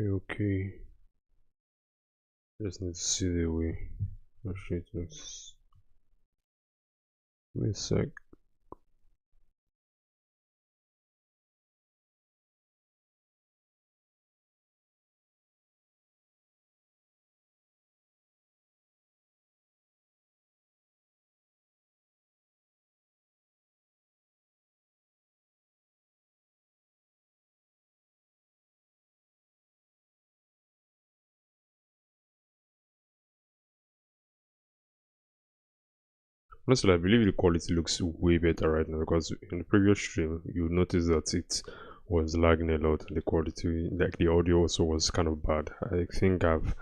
Okay. Just need to see the way. Oh shit, let's wait a sec. Honestly, I believe the quality looks way better right now because in the previous stream you noticed that it was lagging a lot and the quality, like the audio also was kind of bad. I think I've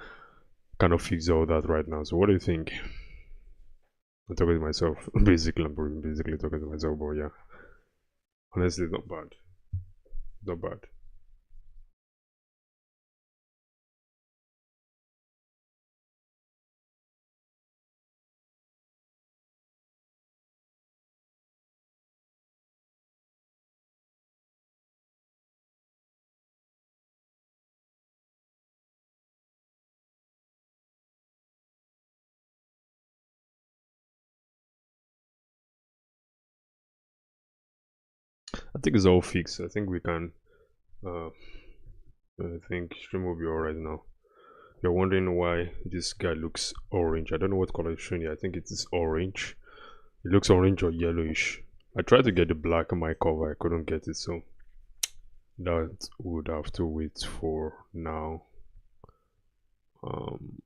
kind of fixed all that right now. So what do you think? I'm talking to myself. Basically, I'm basically talking to myself, but yeah. Honestly, not bad. Not bad. I think it's all fixed. I think we can uh I think stream will be alright now. You're wondering why this guy looks orange. I don't know what color it's showing you. I think it is orange. It looks orange or yellowish. I tried to get the black on my cover. I couldn't get it, so that would have to wait for now. Um,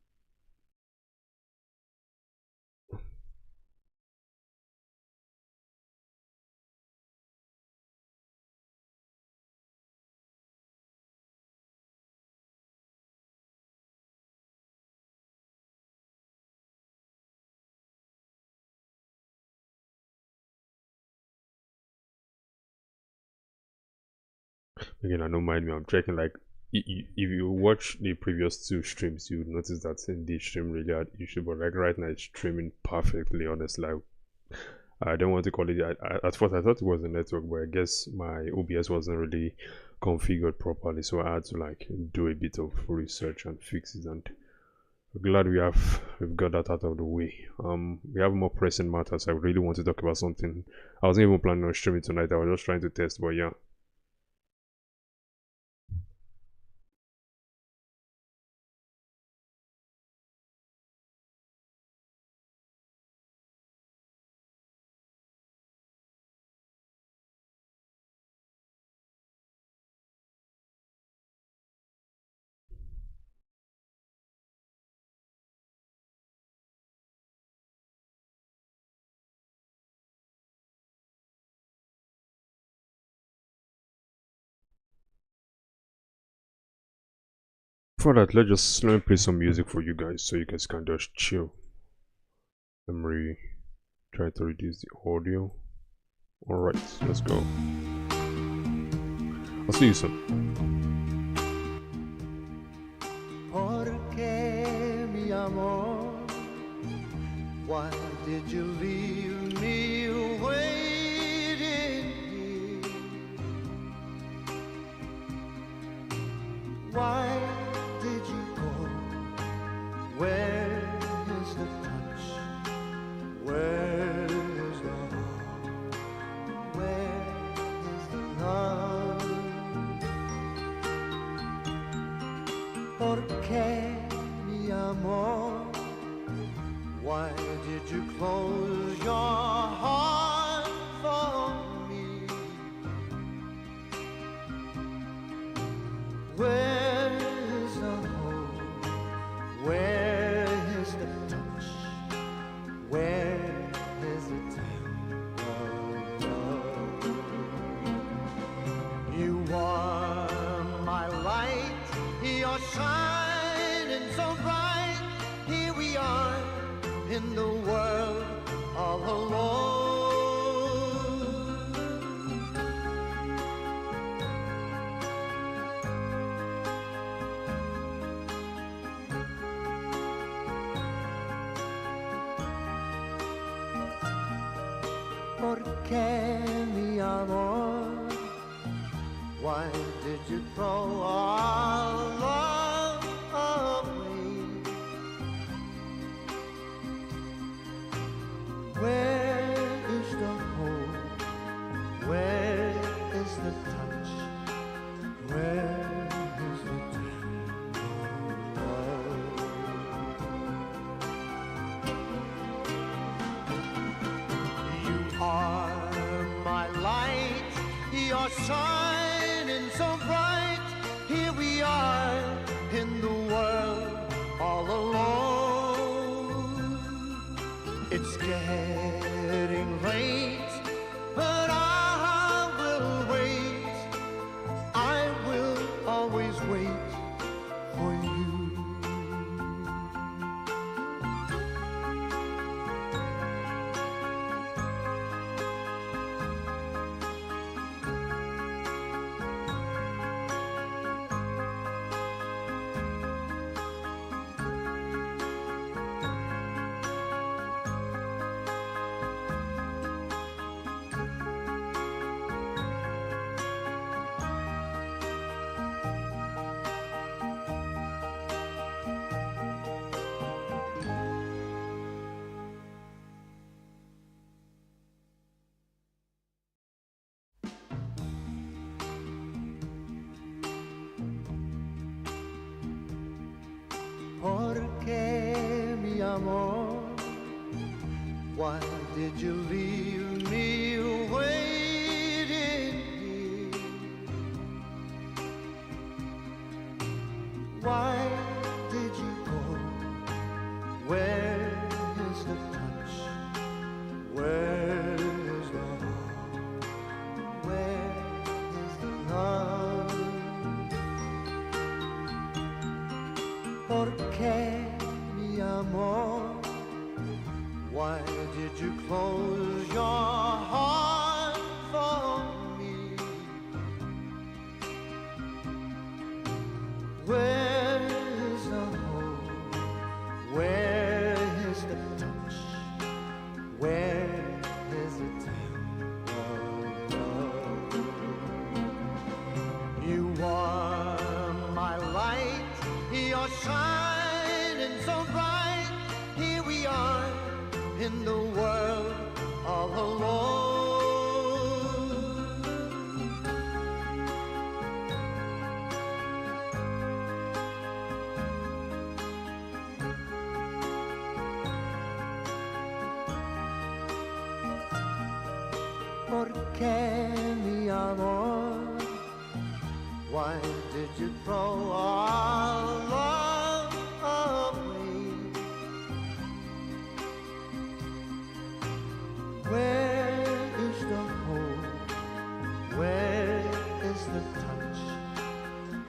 Again, I don't mind me. I'm checking like if you watch the previous two streams, you would notice that in the stream really had issue, but like right now it's streaming perfectly. Honestly, I don't want to call it. At first, I thought it was a network, but I guess my OBS wasn't really configured properly, so I had to like do a bit of research and fix it. And we're glad we've got that out of the way. We have more pressing matters. I really want to talk about something. I wasn't even planning on streaming tonight. I was just trying to test, but yeah. For that, let me play some music for you guys so you guys can just chill. Let me try to reduce the audio. Alright, let's go. I'll see you soon. Porque mi amor, why did you leave me waiting here? Why did you go? Where is the touch? Where is the heart? Where is the love? Porque mi amor, why did you close your heart for me? Where is the hope? Where is the touch? Where is the tender love? You are my light, you're shining so bright. Here we are in the world all alone. Porque mi amor, Why did you throw our love away? Where is the hope? Where is the touch? Where is the love? You are my light, your shining so bright. Here we are in the world all alone. It's getting late, but I will wait. I will always wait for you. Porque mi amor, why did you leave me waiting here? Why did you go? Where is the touch? Where is the heart? Where is the love? Porque mi amor, why did you close your heart for me? Where is the hope? Where is the touch? Where is the love? You are my light, you're shining so bright. Here we are in the world all alone. Porque mi amor, why did you throw our love away? Where is the hope? Where is the touch?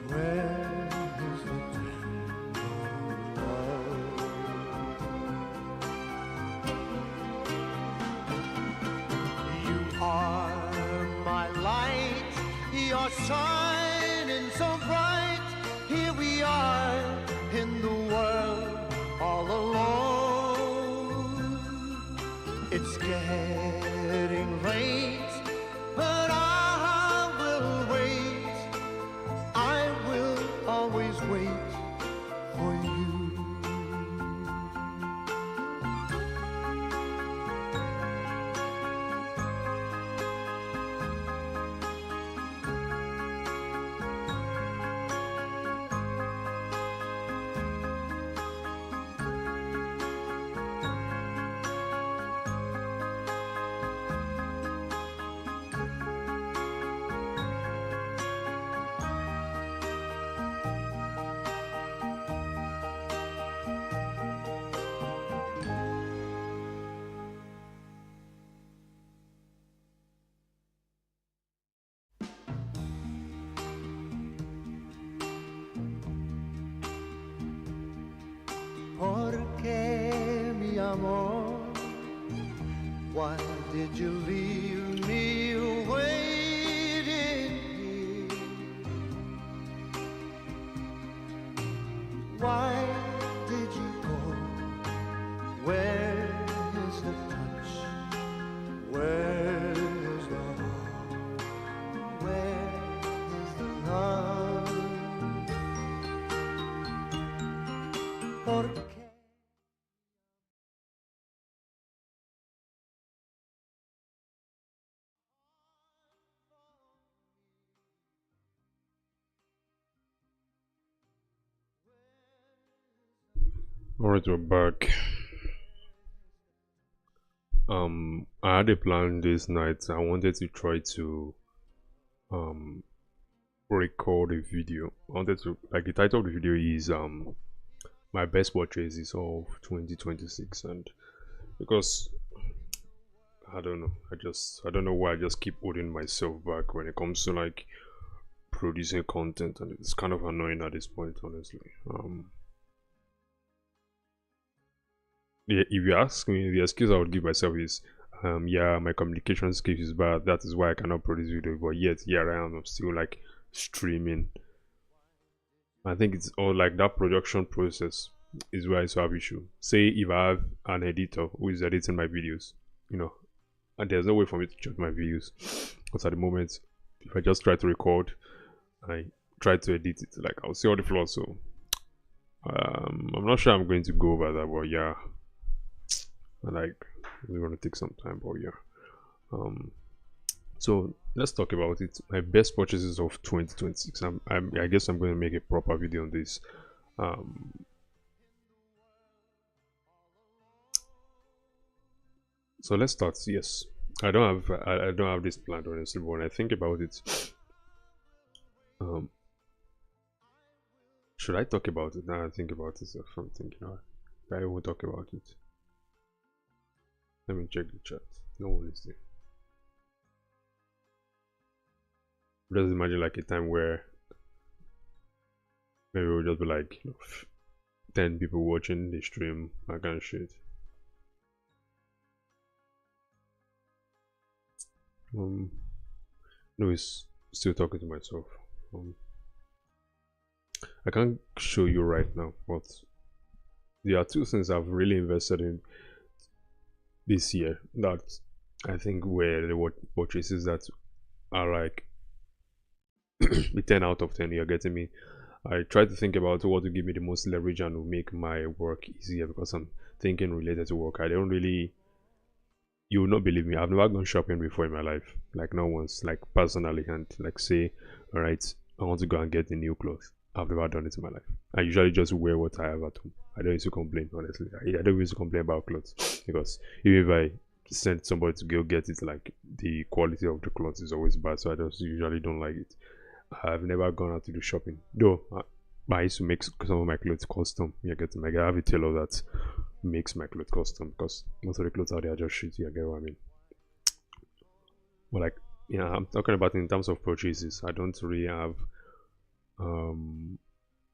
Where is the love? You are my light, your shining so bright. Here we are in the world all alone. It's getting late, but I will wait. I will always wait for you. Porque mi amor, why did you leave me waiting here? Why did you go? Where is the touch? Where is the heart? Where is Alright, we're back. I had a plan this night. I wanted to try to um record a video. I wanted to, like, the title of the video is my best purchases of 2026. And because I don't know why I just keep holding myself back when it comes to like producing content, and it's kind of annoying at this point, honestly. Yeah, if you ask me, the excuse I would give myself is, yeah, my communication skills is bad. That is why I cannot produce video. But yet, here I am. I'm still like streaming. I think it's all like that production process is where I still have issue. Say if I have an editor who is editing my videos, you know, and there's no way for me to judge my videos because at the moment, if I just try to record, I try to edit it, like I'll see all the flaws. So I'm not sure I'm going to go over that, but yeah, like we're gonna take some time, but yeah. Um, so let's talk about it. My best purchases of 2026. I guess I'm going to make a proper video on this. Um, so let's start. Yes, I don't have this planned, honestly, but when I think about it, um, should I talk about it? Now I think about it, if I'm thinking, I won't talk about it. Let me check the chat. No one is there. Just imagine like a time where maybe we'll just be like, 10 people watching the stream, that kind of shit. No, it's still talking to myself. I can't show you right now, but there are two things I've really invested in this year that I think were the purchases that are like the 10 out of 10. You're getting me? I try to think about what to give me the most leverage and will make my work easier, because I'm thinking related to work. I don't really, you will not believe me, I've never gone shopping before in my life, like not once, like personally, and like say, all right, I want to go and get the new clothes. I've never done it in my life. I usually just wear what I have at home. I don't used to complain, honestly. I don't used to complain about clothes because even if I send somebody to go get it, like the quality of the clothes is always bad, so I just usually don't like it. I've never gone out to do shopping, though. I used to make some of my clothes custom. You get me? I have a tailor that makes my clothes custom because most of the clothes out there are just shitty. I get what I mean? But like, I'm talking about in terms of purchases. I don't really have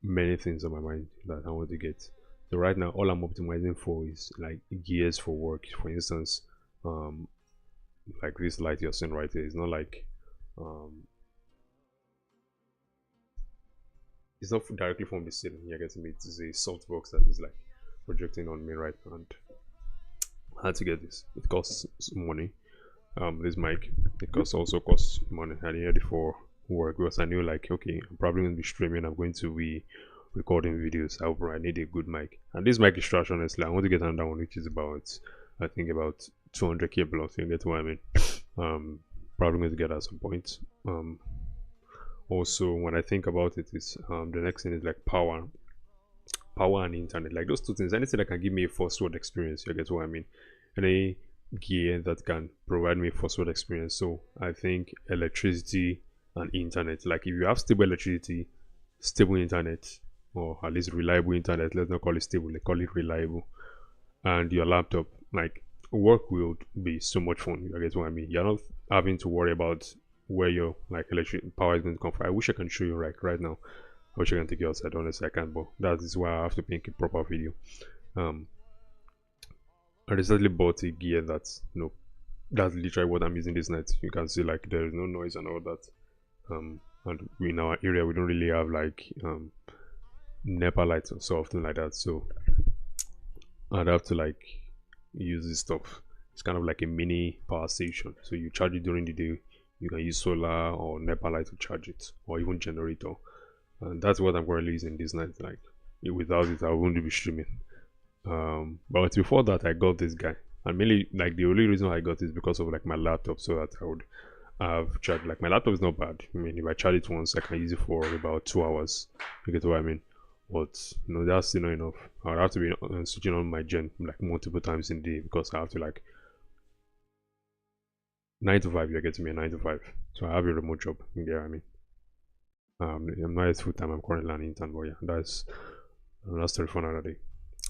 many things on my mind that I want to get. So right now, all I'm optimizing for is like gears for work. For instance, like this light you're seeing right here. It's not like it's not directly from the ceiling. You're getting me? It is a softbox that is like projecting on me right now. And I had to get this. It costs money. This mic, it also costs money. I needed it for work because I knew like, okay, I'm probably going to be streaming. I'm going to be recording videos. However, I need a good mic. And this mic is trash, honestly. I want to get another one, which is about, I think about 200k plus. You get what I mean? Probably going to get at some point. Also, when I think about it, is the next thing is like power and internet. Like those two things, anything that can give me a first world experience. You get what I mean? Any gear that can provide me first world experience. So I think electricity and internet. Like if you have stable electricity, stable internet, or at least reliable internet, let's not call it stable, let's call it reliable, and your laptop, like work will be so much fun. You get what I mean? You're not having to worry about where your like electric power is going to come from. I wish I can show you right now. I wish I can take you outside. Honestly, I can't, but that is why I have to make a proper video. I recently bought a gear that's that's literally what I'm using this night. You can see like there is no noise and all that. And in our area we don't really have like NEPA lights or something like that, so I'd have to like use this stuff. It's kind of like a mini power station, so you charge it during the day. You can use solar or NEPA light to charge it, or even generator, and that's what I'm currently using this night. Like without it I wouldn't be streaming. But before that I got this guy, and mainly like the only reason I got it is because of like my laptop, so that I would have charged. Like my laptop is not bad. I mean, if I charge it once I can use it for about 2 hours. You get what I mean? but that's still not enough. I'll have to be switching on my gen like multiple times in a day, because I have to like 9 to 5. You're getting me a 9 to 5, so I have a remote job. You get what I mean? I'm not full time. I'm currently an intern, but yeah, that's story for another day.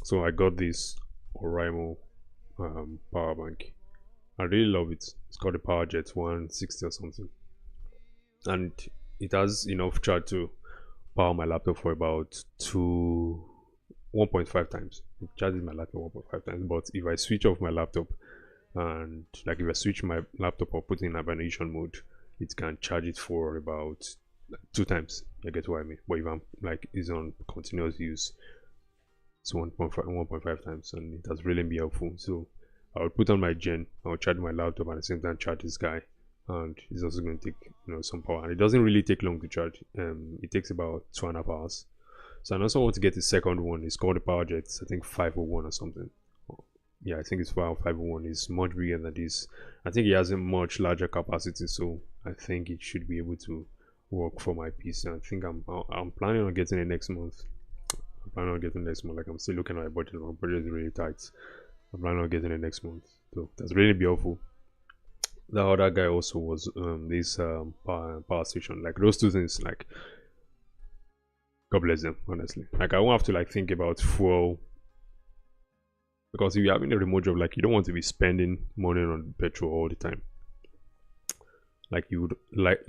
So I got this Oraimo power bank. I really love it. It's called the PowerJet 160 or something, and it has enough charge to power my laptop for about 1.5 times. It charges my laptop 1.5 times. But if I switch off my laptop, and like if I switch my laptop or put in hibernation mode, it can charge it for about 2 times. You get what I mean? But if I'm like is on continuous use, it's 1.5 times, and it has really been helpful. So I would put on my gen, I would charge my laptop at the same time charge this guy, and it's also going to take some power, and it doesn't really take long to charge. It takes about 2.5 hours. So I also want to get the second one. It's called the PowerJet, I think 501 or something. Yeah, I think it's 501. It's much bigger than this. I think it has a much larger capacity, so I think it should be able to work for my PC. I think I'm planning on getting it next month. Like, I'm still looking at my budget. My budget is really tight. I'm planning on getting it next month, so that's really be helpful. The other guy also was this power station. Like those two things, like God bless them, honestly. Like I won't have to like think about fuel, because if you're having a remote job, like you don't want to be spending money on petrol all the time. Like you would like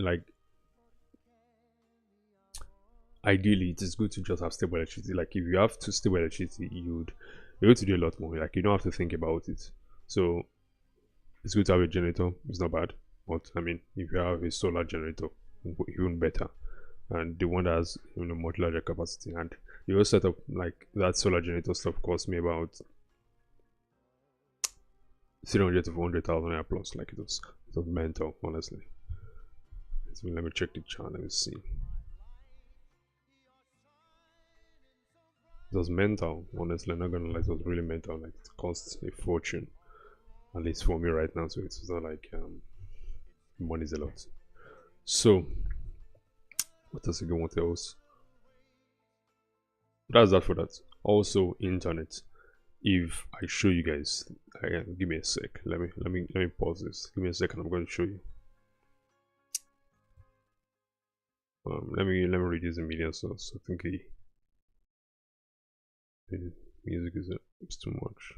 ideally it is good to just have stable electricity. Like if you have to stable electricity, you'd be able to do a lot more. Like you don't have to think about it. So it's good to have a generator. It's not bad, but I mean, if you have a solar generator, even better, and the one that has much larger capacity. And the whole setup, like that solar generator stuff, cost me about 300 to 400,000 naira plus. Like it was mental, honestly. Let me check the chart. Let me see. It was mental, honestly. I'm not gonna lie, it was really mental. Like it costs a fortune, at least for me right now. So it's not like money's a lot. So what else again? What else? That's that for that. Also, internet. If I show you guys, give me a sec. Let me pause this. Give me a second. I'm going to show you. Let me reduce the media source. I think the music is too much.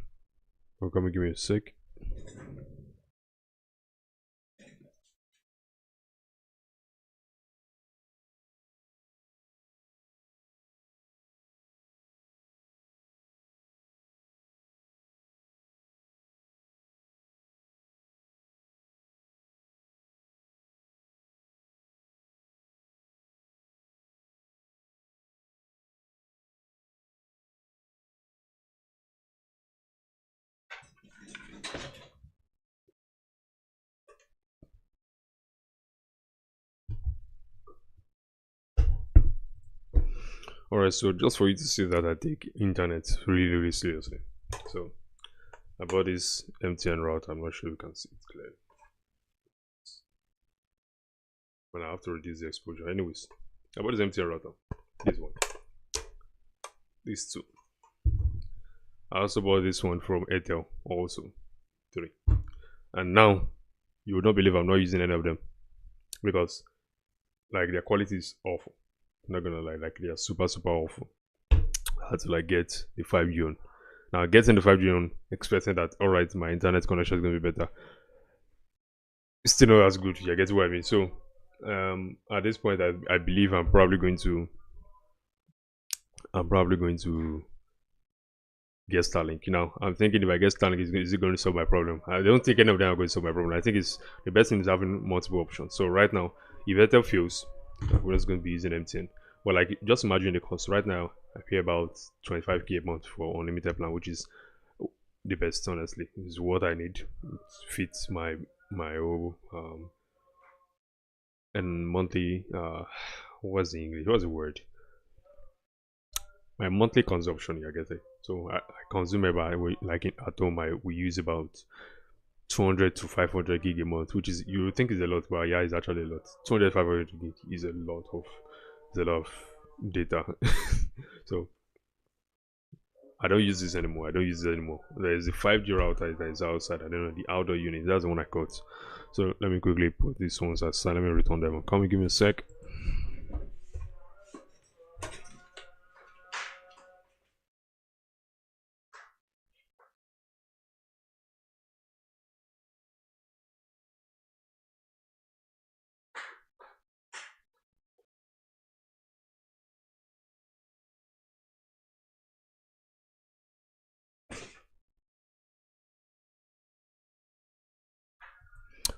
Okay, give me a sec. Alright, so just for you to see that I take internet really seriously. So I bought this MTN router. I'm not sure you can see it clearly, but I have to reduce the exposure. Anyways, I bought this MTN router. This one. These two. I also bought this one from Airtel, also 3. And now you would not believe I'm not using any of them, because like their quality is awful. I'm not gonna lie, like they are super awful. I had to like get the 5G on. Now getting the 5G on, expecting that alright, my internet connection is gonna be better. It's still not as good. You get what I mean? So at this point, I believe I'm probably going to get Starlink. I'm thinking if I get Starlink, is it going to solve my problem? I don't think any of them are going to solve my problem. I think it's the best thing is having multiple options. So right now, if Airtel fails, we're just going to be using MTN. But like, just imagine the cost. Right now, I pay about 25k a month for unlimited plan, which is the best. Honestly, is what I need. It fits my whole and monthly. What's the English? What's the word? My monthly consumption. You get it. So I consume about, like at home, we use about 200 to 500 gig a month, which is, you think is a lot, but yeah, it's actually a lot. 200 500 gig is a lot of data. So I don't use this anymore. I don't use it anymore. There is a 5G router that is outside. I don't know the outdoor unit. That's the one I got. So let me quickly put these ones aside. Let me return them. Come and give me a sec.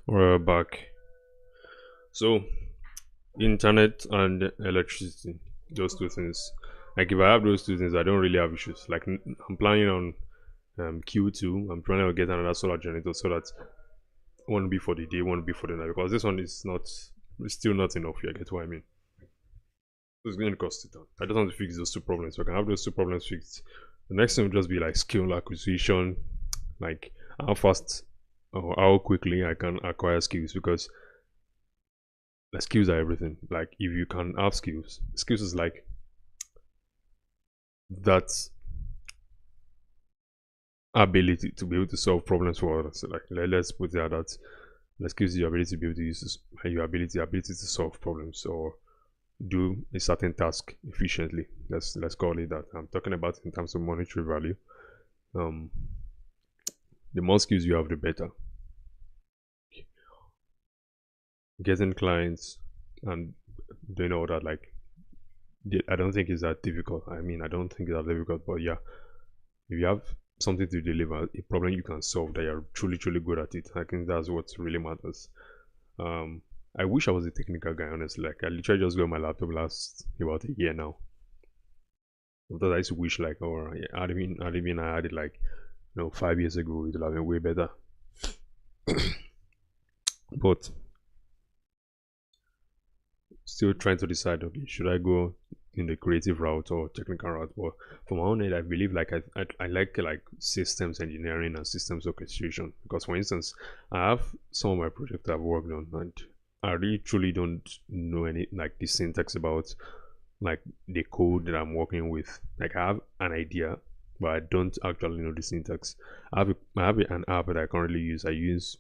We're back. So internet and electricity, those two things. Like if I have those two things, I don't really have issues. Like I'm planning on Q2. I'm planning on getting another solar generator so that one be for the day, one be for the night. Because this one is not, it's still not enough. You get what I mean? It's going to cost it down. I just want to fix those two problems. So I can have those two problems fixed. The next thing will just be like skill acquisition, like how fast or how quickly I can acquire skills, because the skills are everything. Like if you can have skills is like that ability to be able to solve problems for others. So like let's put it that the skills is your ability to be able to use your ability to solve problems or do a certain task efficiently. Let's call it that. I'm talking about in terms of monetary value. The more skills you have, the better. Getting clients and doing all that, like I don't think it's that difficult. I mean, I don't think it's that difficult, but yeah, if you have something to deliver, a problem you can solve that you're truly good at it, I think that's what really matters. I wish I was a technical guy, honestly. Like I literally just got my laptop last about a year now. Because I used to wish like, oh, I'd been I had it like 5 years ago, it would have been way better. But still trying to decide, okay, should I go in the creative route or technical route? But from my own end, I believe like I like systems engineering and systems orchestration, because for instance, I have some of my projects I've worked on, and I really truly don't know any like the syntax about like the code that I'm working with. Like I have an idea, but I don't actually know the syntax. I have an app that I currently use. I use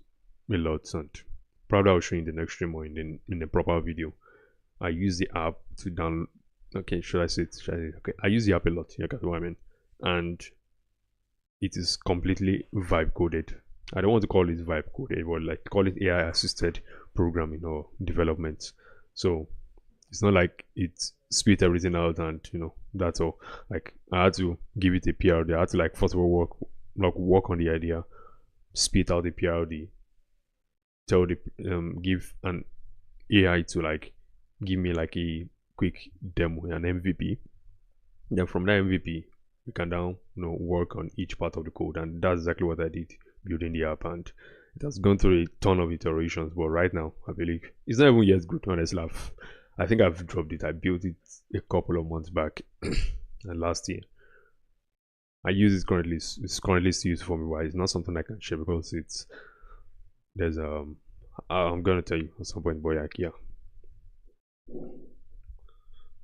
a lot, and probably I'll show you in the next stream or in the proper video. I use the app to download. Okay, should I say it? Okay, I use the app a lot. You get what I mean? And it is completely vibe coded. I don't want to call it vibe coded, but like call it AI assisted programming or development. So it's not like it spit everything out and that's all. Like I had to give it a PRD. I had to like first of all work on the idea, spit out the PRD, tell the give an AI to like give me like a quick demo, an MVP. Then from that MVP, we can now work on each part of the code, and that's exactly what I did building the app. And it has gone through a ton of iterations, but right now I believe it's not even yet good. Honestly, I think I've dropped it. I built it a couple of months back, and last year. I use it currently. It's currently still used for me, but it's not something I can share because there's I'm gonna tell you at some point, boy, like, yeah.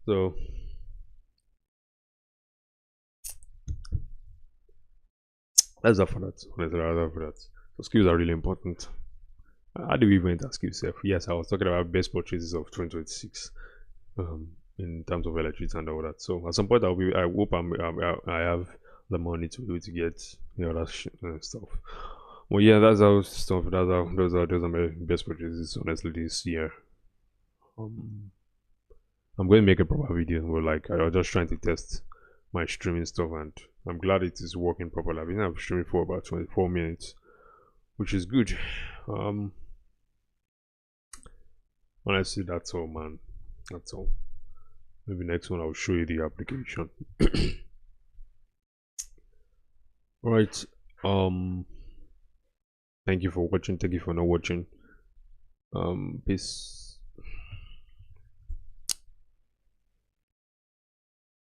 So that's up for that. Honestly, that's up for that. So skills are really important. How do we even enter skill self? Yes, I was talking about best purchases of 2026 in terms of electricity and all that. So at some point, I hope I have the money to be able to get that stuff. Well, yeah, that's how stuff. Those are my best purchases honestly this year. I'm going to make a proper video where like I was just trying to test my streaming stuff, and I'm glad it is working properly. I've been streaming for about 24 minutes, which is good. Honestly, that's all, man. That's all. Maybe next one I'll show you the application. Alright. Thank you for watching. Thank you for not watching. Peace.